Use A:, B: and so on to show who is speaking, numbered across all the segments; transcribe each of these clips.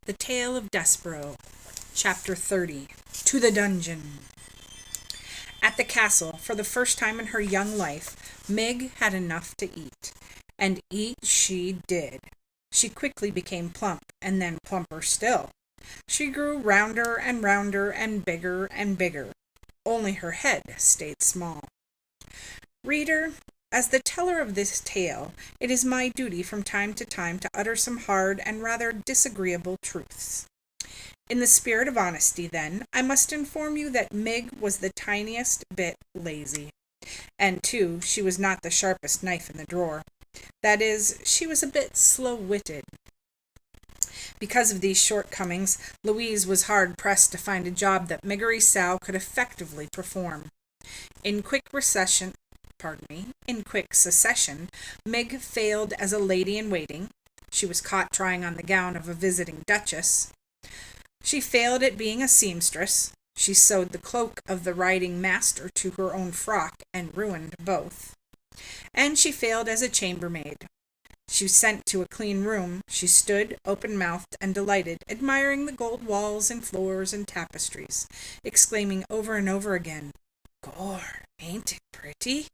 A: The Tale of Despereaux, Chapter 30, To the Dungeon. At the castle, for the first time in her young life, Meg had enough to eat. And eat she did. She quickly became plump, and then plumper still. She grew rounder and rounder and bigger. Only her head stayed small. Reader, as the teller of this tale, it is my duty from time to utter some hard and rather disagreeable truths. In the spirit of honesty, then, I must inform you that Meg was the tiniest bit lazy. And, too, she was not the sharpest knife in the drawer. That is, she was a bit slow-witted. Because of these shortcomings, Louise was hard-pressed to find a job that Miggery Sow could effectively perform. In quick succession, Meg failed as a lady-in-waiting. She was caught trying on the gown of a visiting duchess. She failed at being a seamstress. She sewed the cloak of the riding master to her own frock and ruined both. And she failed as a chambermaid. She was sent to a clean room. She stood, open-mouthed and delighted, admiring the gold walls and floors and tapestries, exclaiming over and over again, "Gor, ain't it pretty?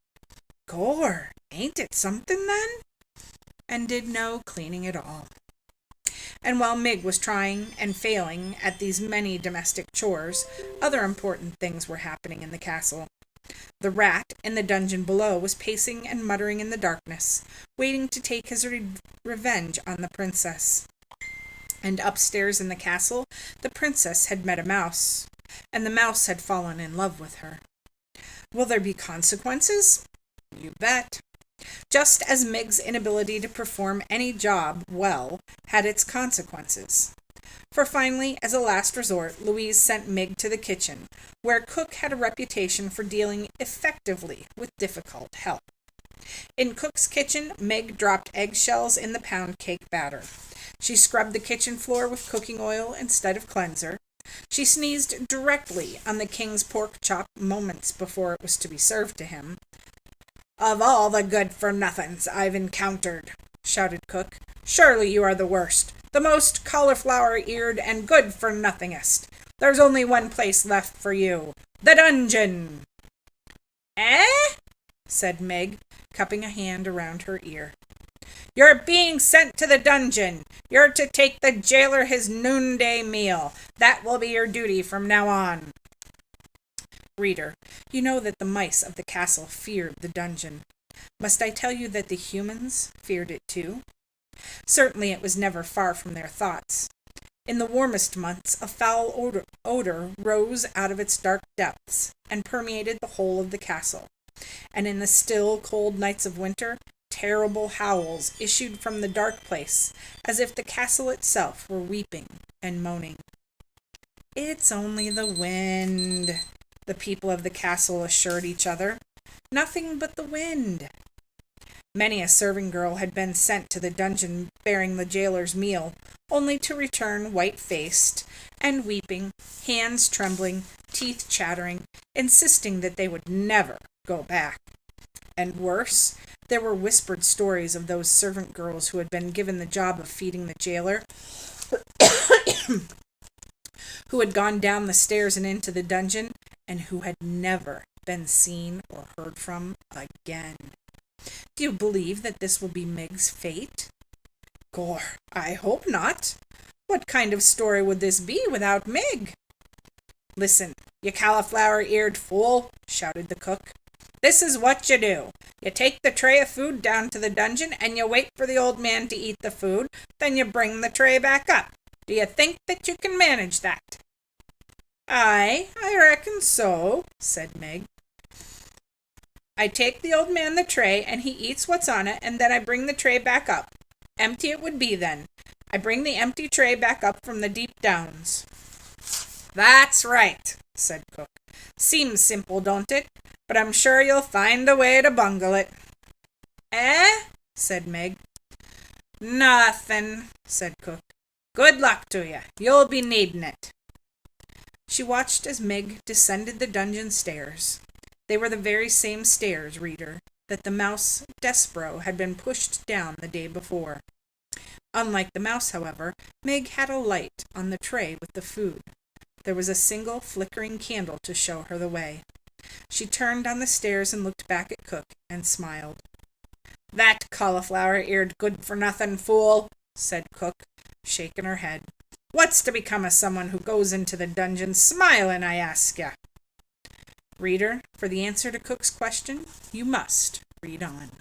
A: Gor, ain't it something then?" and did no cleaning at all. And while Meg was trying and failing at these many domestic chores, other important things were happening in the castle. The rat in the dungeon below was pacing and muttering in the darkness, waiting to take his revenge on the princess. And upstairs in the castle, the princess had met a mouse, and the mouse had fallen in love with her. Will there be consequences? You bet. Just as Meg's inability to perform any job well had its consequences. For finally, as a last resort, Louise sent Meg to the kitchen, where Cook had a reputation for dealing effectively with difficult help. In Cook's kitchen, Meg dropped eggshells in the pound cake batter. She scrubbed the kitchen floor with cooking oil instead of cleanser. She sneezed directly on the king's pork chop moments before it was to be served to him. "Of all the good-for-nothings I've encountered," shouted Cook, "surely you are the worst, the most cauliflower-eared and good-for-nothingest. There's only one place left for you, the dungeon." "Eh?" said Meg, cupping a hand around her ear. "You're being sent to the dungeon. You're to take the jailer his noonday meal. That will be your duty from now on." Reader, you know that the mice of the castle feared the dungeon. Must I tell you that the humans feared it too? Certainly it was never far from their thoughts. In the warmest months, a foul odor rose out of its dark depths and permeated the whole of the castle. And in the still, cold nights of winter, terrible howls issued from the dark place, as if the castle itself were weeping and moaning. "It's only the wind," the people of the castle assured each other. "Nothing but the wind." Many a serving girl had been sent to the dungeon bearing the jailer's meal, only to return white-faced and weeping, hands trembling, teeth chattering, insisting that they would never go back. And worse, there were whispered stories of those servant girls who had been given the job of feeding the jailer, who had gone down the stairs and into the dungeon, and who had never been seen or heard from again. Do you believe that this will be Meg's fate? Gor, I hope not. What kind of story would this be without Meg? "Listen, you cauliflower-eared fool," shouted the cook. "This is what you do. You take the tray of food down to the dungeon, and you wait for the old man to eat the food, then you bring the tray back up. Do you think that you can manage that?" "Aye, I reckon so," said Meg. "I take the old man the tray, and he eats what's on it, and then I bring the tray back up. Empty it would be then. I bring the empty tray back up from the deep downs." "That's right," said Cook. "Seems simple, don't it? But I'm sure you'll find a way to bungle it." "Eh?" said Meg. "Nothin'," said Cook. "Good luck to you. You'll be needin' it." She watched as Meg descended the dungeon stairs. They were the very same stairs, reader, that the mouse Despereaux had been pushed down the day before. Unlike the mouse, however, Meg had a light on the tray with the food. There was a single flickering candle to show her the way. She turned on the stairs and looked back at Cook and smiled. "That cauliflower-eared good-for-nothing fool," said Cook, shaking her head. "What's to become of someone who goes into the dungeon smilin', I ask ya?" Reader, for the answer to Cook's question, you must read on.